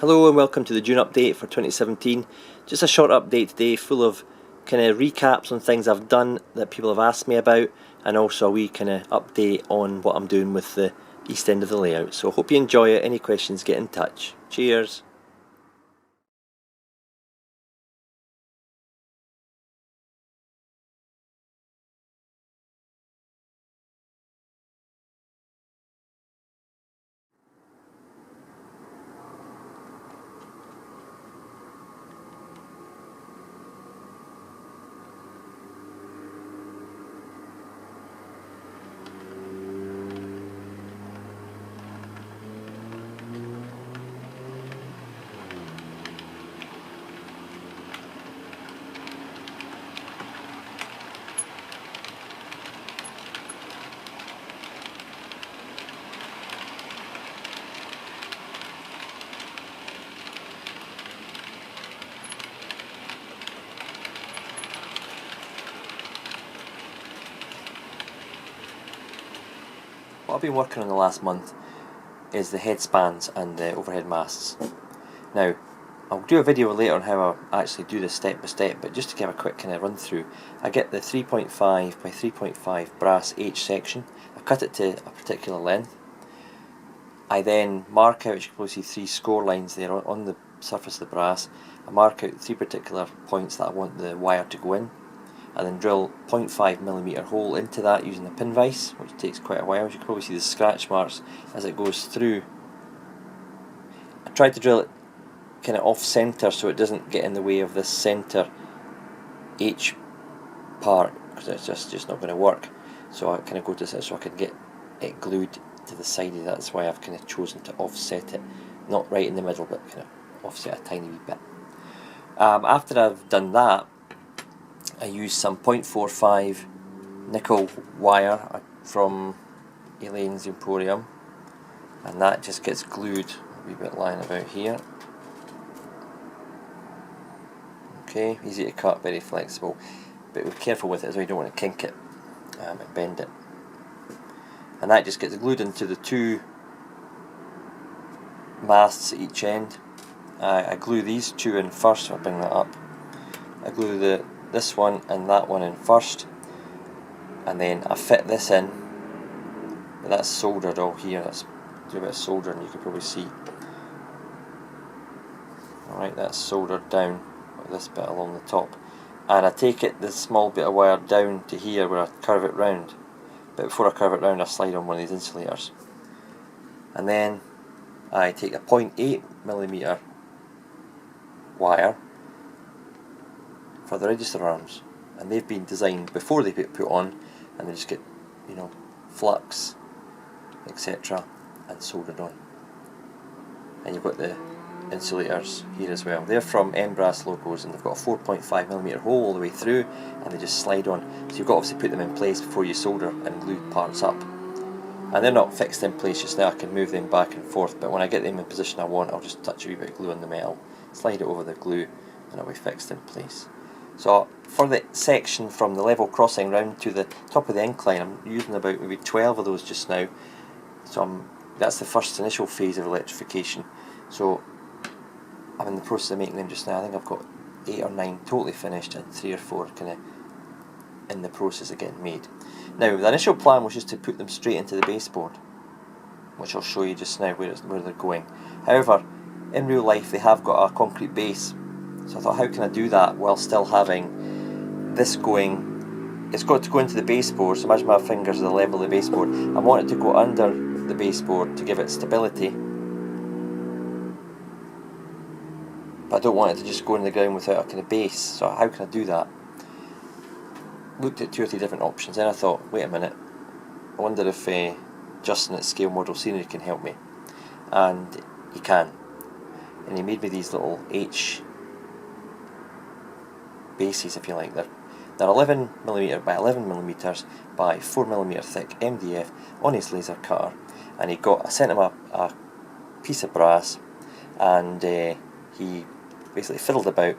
Hello and welcome to the June update for 2017. Just a short update today, full of kind of recaps on things I've done that people have asked me about, and also a wee kind of update on what I'm doing with the east end of the layout. So hope you enjoy it. Any questions, get in touch. Cheers. What I've been working on the last month is the head spans and the overhead masts. Now, I'll do a video later on how I actually do this step by step, but just to give a quick kind of run through, I get the 3.5 by 3.5 brass H section, I cut it to a particular length. I then mark out, you can probably see 3 score lines there on the surface of the brass. I mark out 3 particular points that I want the wire to go in. I then drill 0.5mm hole into that using a pin vise, which takes quite a while. You can probably see the scratch marks as it goes through. I tried to drill it kind of off centre so it doesn't get in the way of this centre H part, because it's just not going to work. So I kind of go to this so I can get it glued to the side of that. That's why I've kind of chosen to offset it, not right in the middle, but kind of offset a tiny wee bit. After I've done that, I use some 0.45 nickel wire from Elaine's Emporium, and that just gets glued a wee bit lying about here. Okay, easy to cut, very flexible, but we're careful with it as well, you don't want to kink it and bend it. And that just gets glued into the 2 masts at each end. I glue these 2 in first, so I'll bring that up. I glue this one and that one in first, and then I fit this in, but that's soldered all here. Let's do a bit of soldering, you can probably see. Alright, that's soldered down this bit along the top, and I take it, this small bit of wire down to here where I curve it round, but before I curve it round I slide on one of these insulators, and then I take a 0.8mm wire for the register arms, and they've been designed before they get put on, and they just get, you know, flux, etc., and soldered on. And you've got the insulators here as well. They're from Embrace logos, and they've got a 4.5mm hole all the way through, and they just slide on. So you've got to obviously put them in place before you solder and glue parts up. And they're not fixed in place just now, I can move them back and forth, but when I get them in position I want, I'll just touch a wee bit of glue on the metal, slide it over the glue, and it'll be fixed in place. So for the section from the level crossing round to the top of the incline, I'm using about maybe 12 of those just now. So that's the first initial phase of electrification. So I'm in the process of making them just now. I think I've got 8 or 9 totally finished and 3 or 4 kind of in the process of getting made. Now the initial plan was just to put them straight into the baseboard, which I'll show you just now where they're going. However, in real life they have got a concrete base. So I thought, how can I do that while still having this going? It's got to go into the baseboard, so imagine my fingers at the level of the baseboard. I want it to go under the baseboard to give it stability, but I don't want it to just go in the ground without a kind of base. So how can I do that? Looked at 2 or 3 different options, then I thought, wait a minute, I wonder if Justin at Scale Model Scenery can help me. And he can. And he made me these little H bases, if you like. They're 11mm by 11mm by 4mm thick MDF on his laser cutter, and I sent him a piece of brass, and he basically fiddled about,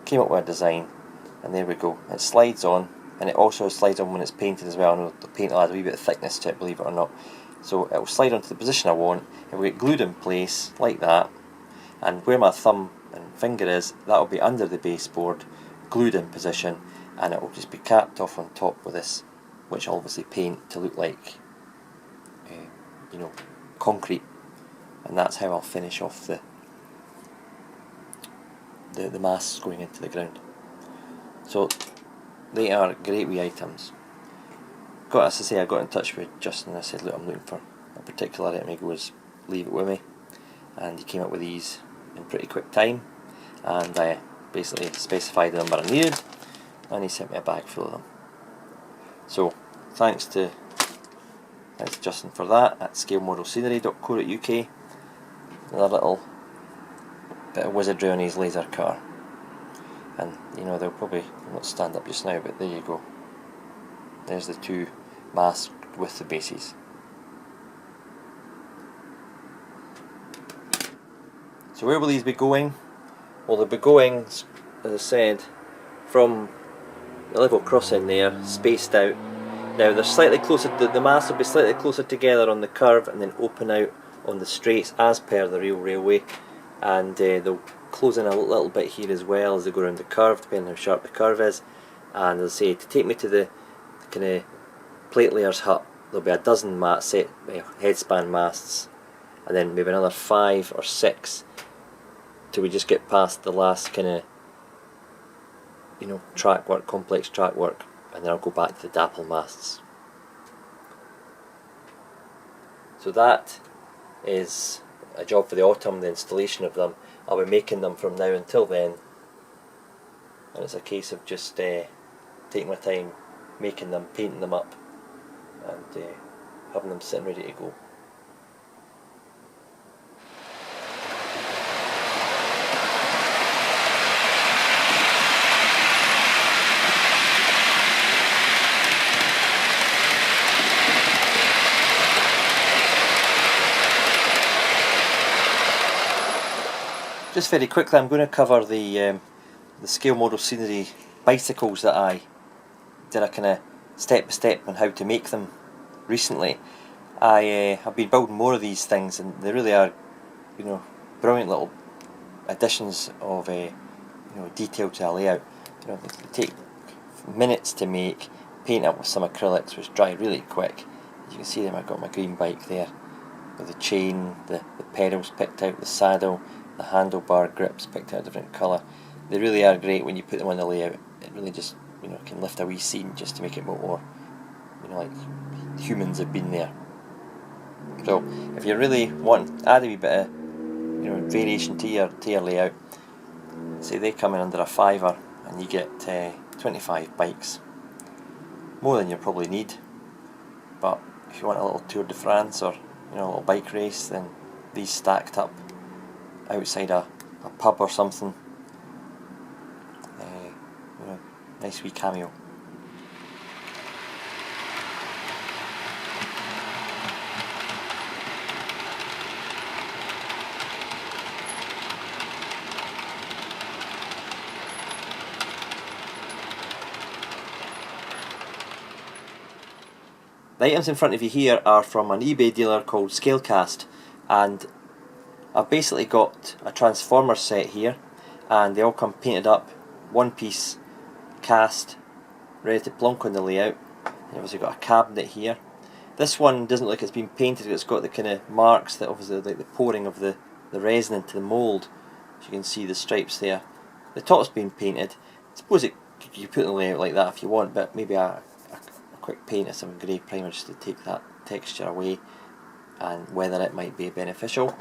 came up with a design, and there we go. It slides on, and it also slides on when it's painted as well. I know the paint will add a wee bit of thickness to it, believe it or not. So it will slide onto the position I want, it will get glued in place like that, and where my thumb and finger is, that will be under the baseboard, glued in position, and it will just be capped off on top with this, which I'll obviously paint to look like concrete, and that's how I'll finish off the masts going into the ground. So they are great wee items. As I say, I got in touch with Justin and I said, look, I'm looking for a particular item. He goes, leave it with me, and he came up with these in pretty quick time, and I basically specified the number I needed, and he sent me a bag full of them. So thanks to Justin for that at scalemodelsscenery.co.uk. Another little bit of wizardry on his laser car, and they'll probably not stand up just now, but there you go. There's the two masts with the bases. So where will these be going? Well, they'll be going, as I said, from the level crossing there, spaced out. Now they're slightly closer, the masts will be slightly closer together on the curve and then open out on the straights as per the real railway, and they'll close in a little bit here as well as they go around the curve, depending on how sharp the curve is. And as I say, to take me to the kind of plate layers hut, there'll be a dozen headspan masts, and then maybe another 5 or 6 till we just get past the last kind of track work, complex track work, and then I'll go back to the dapple masts. So that is a job for the autumn, the installation of them. I'll be making them from now until then, and it's a case of just taking my time making them, painting them up, and having them sitting ready to go. Just very quickly, I'm going to cover the scale model scenery bicycles that I did a kind of step-by-step on how to make them recently. I have been building more of these things, and they really are, brilliant little additions of detail to a layout. They take minutes to make, paint up with some acrylics which dry really quick. As you can see them, I've got my green bike there with the chain, the pedals picked out, the saddle, the handlebar grips picked out a different colour. They really are great when you put them on the layout. It really just can lift a wee scene just to make it more like humans have been there. So if you really want to add a wee bit of variation to your layout, say they come in under a £5 and you get 25 bikes, more than you probably need. But if you want a little Tour de France or a little bike race, then these stacked up outside a pub or something, nice wee cameo. The items in front of you here are from an eBay dealer called Scalecast, and I've basically got a transformer set here, and they all come painted up, one piece cast, ready to plonk on the layout. You've obviously got a cabinet here. This one doesn't look like it's been painted, it's got the kind of marks that obviously like the pouring of the resin into the mould. As you can see the stripes there. The top's been painted. I suppose you put the layout like that if you want, but maybe a quick paint of some grey primer just to take that texture away and whether it might be beneficial.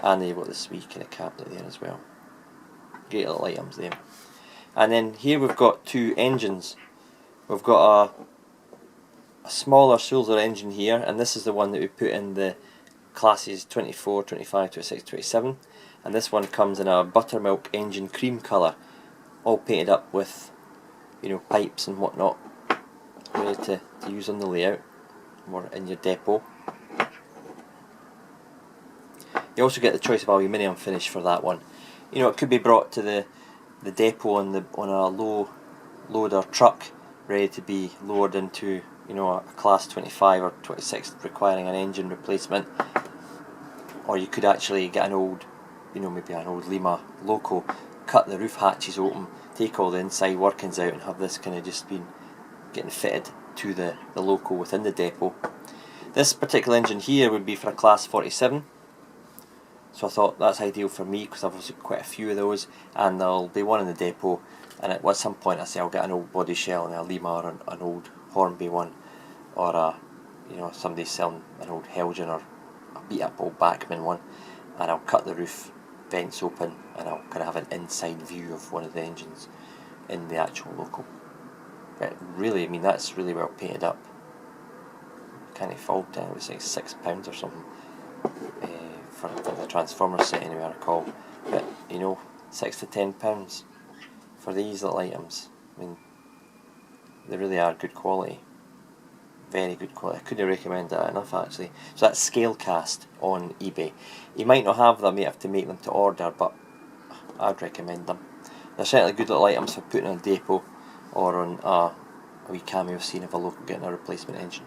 And then you've got this wee kind of cabinet there as well. Great little items there. And then here we've got two engines. We've got a smaller Sulzer engine here, and this is the one that we put in the classes 24, 25, 26, 27. And this one comes in a buttermilk engine cream colour, all painted up with pipes and whatnot, ready to use on the layout or in your depot. You also get the choice of aluminium finish for that one. It could be brought to the depot on a low loader truck, ready to be lowered into a class 25 or 26 requiring an engine replacement. Or you could actually get an old you know, maybe an old Lima loco, cut the roof hatches open, take all the inside workings out, and have this kind of just been getting fitted to the loco within the depot. This particular engine here would be for a class 47, so I thought that's ideal for me because I've also got quite a few of those, and there'll be one in the depot, and at some point I say I'll get an old body shell and a Lima or an old Hornby one, or a, you know, somebody's selling an old Helgen or a beat up old Bachmann one, and I'll cut the roof vents open and I'll kind of have an inside view of one of the engines in the actual loco. But really, I mean, that's really well painted up. Can't fault it. It was like £6 or something for the transformer set, anyway, I recall. But you know, £6 to £10 for these little items. I mean, they really are good quality. Very good quality. I couldn't recommend that enough, actually. So that's scale cast on eBay. You might not have them, you have to make them to order, but I'd recommend them. They're certainly good little items for putting on a depot or on a wee cameo scene of a loco getting a replacement engine.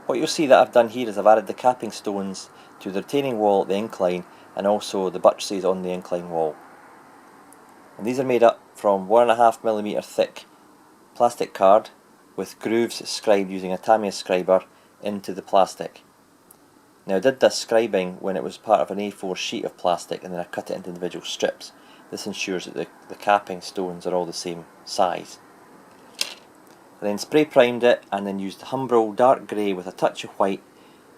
What you'll see that I've done here is I've added the capping stones to the retaining wall at the incline and also the buttresses on the incline wall. And these are made up from 1.5mm thick plastic card with grooves scribed using a Tamiya scriber into the plastic. Now I did this scribing when it was part of an A4 sheet of plastic, and then I cut it into individual strips. This ensures that the capping stones are all the same size. I then spray primed it and then used Humbrol dark grey with a touch of white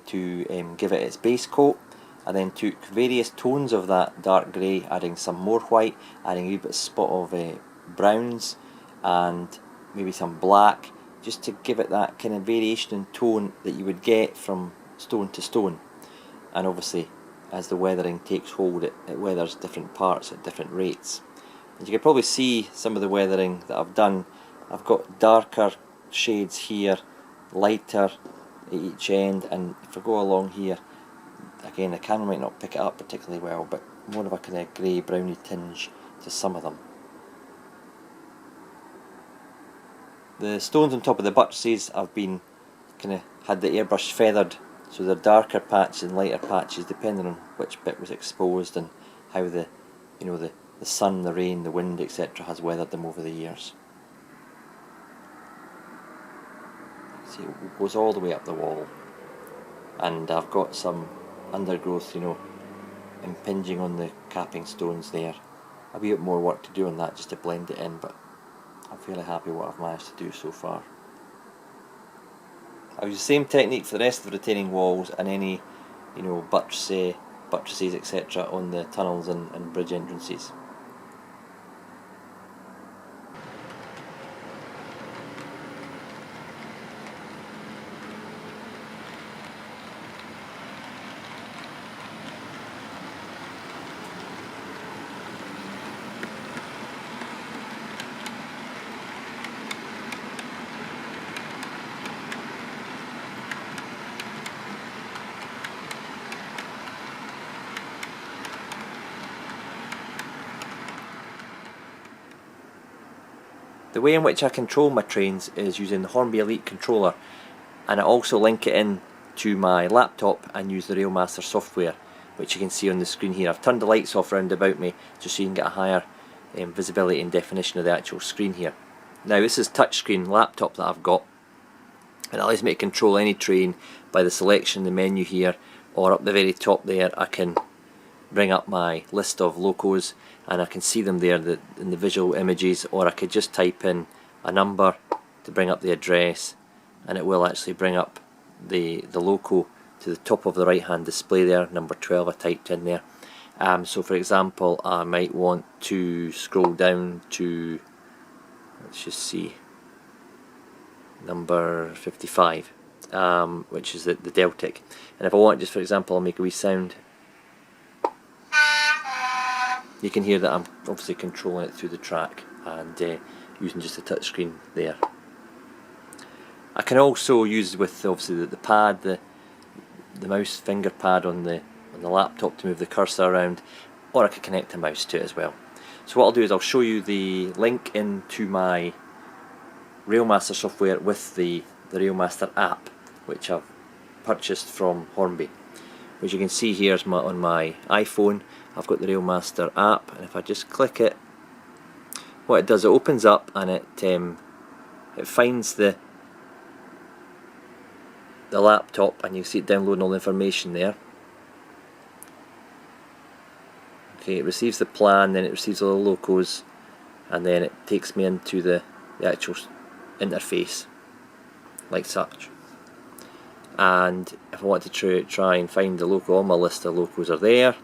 to give it its base coat. I then took various tones of that dark grey, adding some more white, adding a wee bit of spot of browns and maybe some black, just to give it that kind of variation in tone that you would get from stone to stone. And obviously, as the weathering takes hold, it weathers different parts at different rates. As you can probably see some of the weathering that I've done, I've got darker shades here, lighter at each end, and if I go along here, again the camera might not pick it up particularly well, but more of a kind of grey browny tinge to some of them. The stones on top of the buttresses I've been kind of had the airbrush feathered, so they're darker patches and lighter patches depending on which bit was exposed and how the sun, the rain, the wind, etc. has weathered them over the years. See, it goes all the way up the wall, and I've got some undergrowth, impinging on the capping stones there. A wee bit more work to do on that just to blend it in, but I'm fairly happy with what I've managed to do so far. I use the same technique for the rest of the retaining walls and any, buttresses, etc. on the tunnels and bridge entrances. The way in which I control my trains is using the Hornby Elite controller, and I also link it in to my laptop and use the Railmaster software, which you can see on the screen here. I've turned the lights off round about me just so you can get a higher visibility and definition of the actual screen here. Now this is touchscreen laptop that I've got, and it allows me to control any train by the selection in the menu here, or up the very top there I can bring up my list of locos, and I can see them there in the visual images, or I could just type in a number to bring up the address, and it will actually bring up the loco to the top of the right hand display there. Number 12 I typed in there. So for example, I might want to scroll down to, let's just see, number 55, which is the Deltic. And if I want, just for example, I'll make a wee sound. You can hear that I'm obviously controlling it through the track and using just a touch screen there. I can also use with obviously the pad, the mouse finger pad on the laptop to move the cursor around, or I could connect a mouse to it as well. So what I'll do is I'll show you the link into my Railmaster software with the Railmaster app, which I've purchased from Hornby. As you can see here is on my iPhone, I've got the Railmaster app, and if I just click it, what it does, it opens up and it finds the laptop, and you see it downloading all the information there. Okay, it receives the plan, then it receives all the locos, and then it takes me into the actual interface, like such. And if I want to try and find the loco, all my list of locos are there.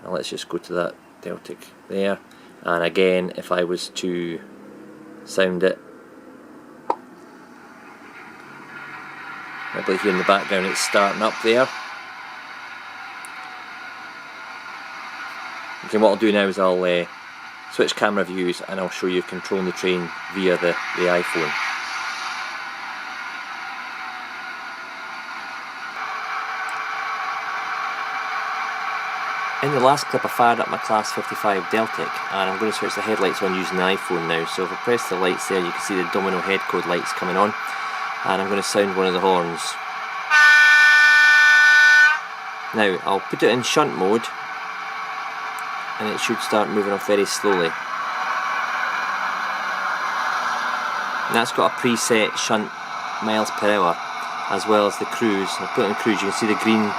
And let's just go to that Deltic there. And again, if I was to sound it, I believe here in the background it's starting up there. Okay, what I'll do now is I'll switch camera views, and I'll show you controlling the train via the iPhone. In the last clip I fired up my Class 55 Deltic, and I'm going to switch the headlights on using the iPhone now. So if I press the lights there, you can see the domino head code lights coming on, and I'm going to sound one of the horns. Now I'll put it in shunt mode, and it should start moving off very slowly. And that's got a preset shunt miles per hour, as well as the cruise. I'll put it in cruise, you can see the green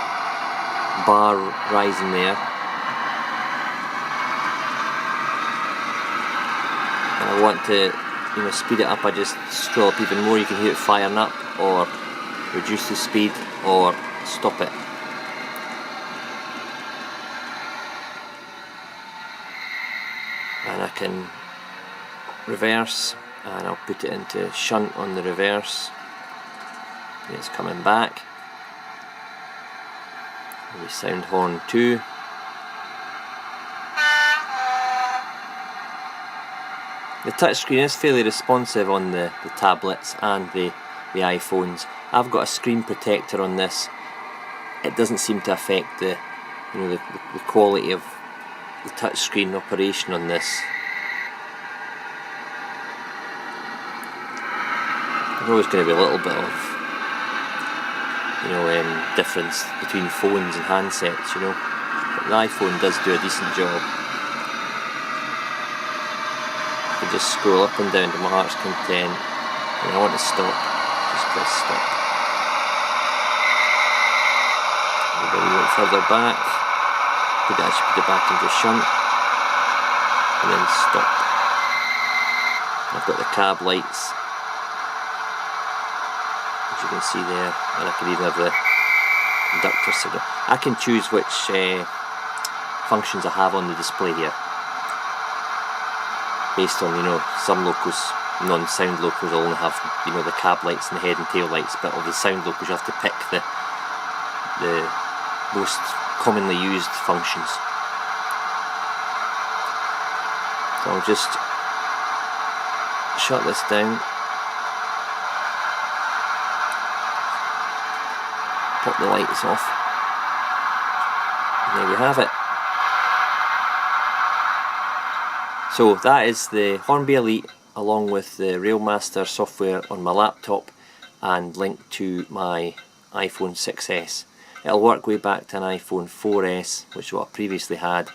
bar rising there. And I want to speed it up, I just scroll up even more. You can hear it firing up, or reduce the speed, or stop it. And I can reverse, and I'll put it into shunt on the reverse. And it's coming back. The sound horn 2. The touchscreen is fairly responsive on the tablets and the iPhones. I've got a screen protector on this. It doesn't seem to affect the quality of the touchscreen operation on this. There's always going to be a little bit of difference between phones and handsets, but the iPhone does do a decent job. I can just scroll up and down to my heart's content. When I want to stop, just press stop. Maybe a little further back. Could actually put it back into shunt, and then stop. I've got the cab lights, as you can see there, and I can even have the conductor signal. I can choose which functions I have on the display here, based on some locos, non-sound locos will only have the cab lights and the head and tail lights, but of the sound locos you have to pick the most commonly used functions. So I'll just shut this down, pop the lights off, and there we have it. So that is the Hornby Elite along with the Railmaster software on my laptop, and linked to my iPhone 6s. It'll work way back to an iPhone 4S, which is what I previously had,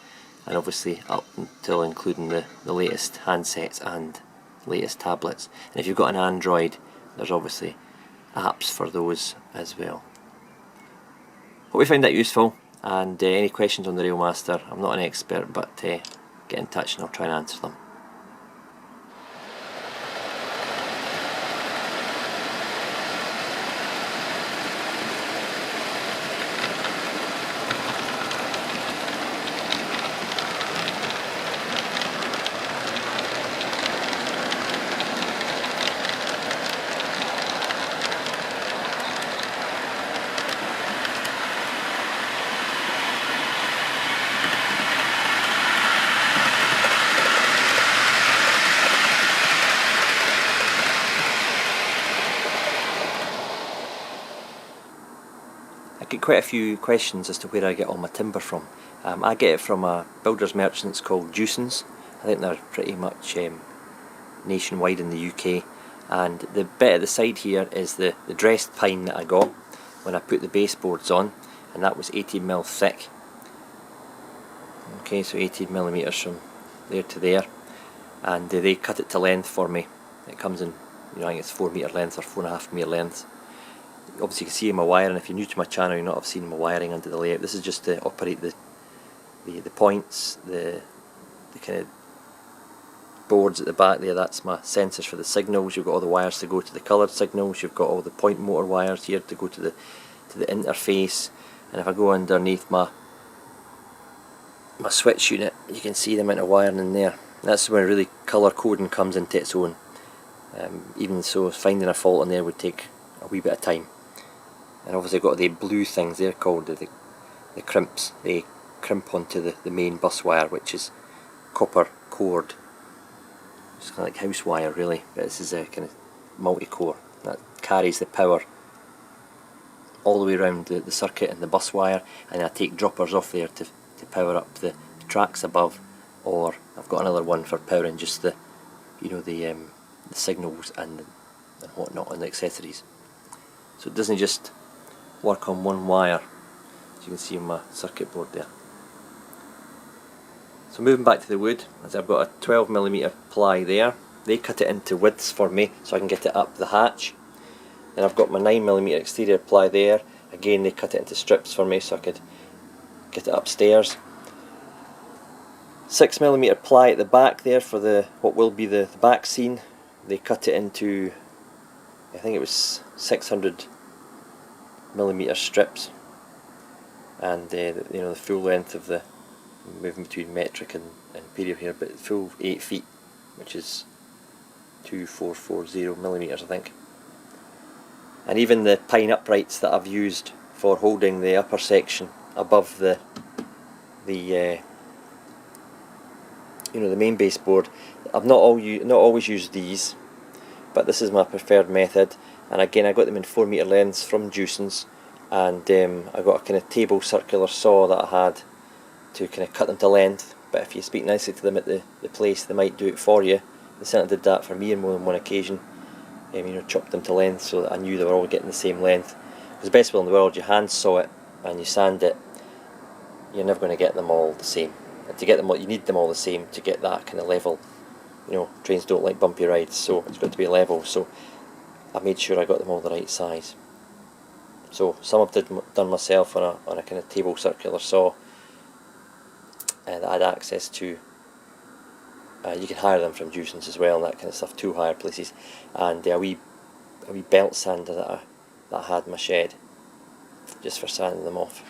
and obviously up until including the latest handsets and latest tablets. And if you've got an Android, there's obviously apps for those as well. Hope you found that useful, And any questions on the Railmaster, I'm not an expert, but get in touch and I'll try and answer them. I get quite a few questions as to where I get all my timber from. I get it from a builders merchants called Dewsons. I think they're pretty much nationwide in the UK. And the bit at the side here is the dressed pine that I got when I put the baseboards on, and that was 18mm thick. Okay, so 18mm from there to there, and they cut it to length for me. It comes in, I think it's 4 metre length or 4.5 metre length. Obviously you can see my wiring. If you're new to my channel, you'll not have seen my wiring under the layout. This is just to operate the points, the kind of boards at the back there. That's my sensors for the signals. You've got all the wires to go to the coloured signals. You've got all the point motor wires here to go to the interface. And if I go underneath my switch unit, you can see the amount of wiring in there. That's when really colour coding comes into its own. Even so, finding a fault in there would take a wee bit of time. And obviously I've got the blue things, they're called the crimps. They crimp onto the main bus wire, which is copper cored. It's kind of like house wire really, but this is a kind of multi-core that carries the power all the way around the circuit and the bus wire, and I take droppers off there to power up the tracks above, or I've got another one for powering just the signals and whatnot and the accessories. So it doesn't just work on one wire, as you can see on my circuit board there. So moving back to the wood, as I've got a 12mm ply there. They cut it into widths for me so I can get it up the hatch. Then I've got my 9mm exterior ply there. Again, they cut it into strips for me so I could get it upstairs. 6mm ply at the back there for what will be the back scene. They cut it into, I think it was 600mm strips, and the full length of the, moving between metric and imperial here, but full 8 feet, which is 2440mm I think. And even the pine uprights that I've used for holding the upper section above the main baseboard, I've not always used these, but this is my preferred method. And again, I got them in 4 metre lengths from Dewsons, and I got a kind of table circular saw that I had to kind of cut them to length. But if you speak nicely to them at the place, they might do it for you. They certainly did that for me on more than one occasion. Chopped them to length so that I knew they were all getting the same length. Because the best will in the world, you hand saw it and you sand it, you're never going to get them all the same. And to get them all, you need them all the same to get that kind of level. Trains don't like bumpy rides, so it's got to be level. So I made sure I got them all the right size. So some I've done myself on a kind of table circular saw that I had access to. You can hire them from Dewsons as well and that kind of stuff, tool hire places. And a wee belt sander that I had in my shed, just for sanding them off.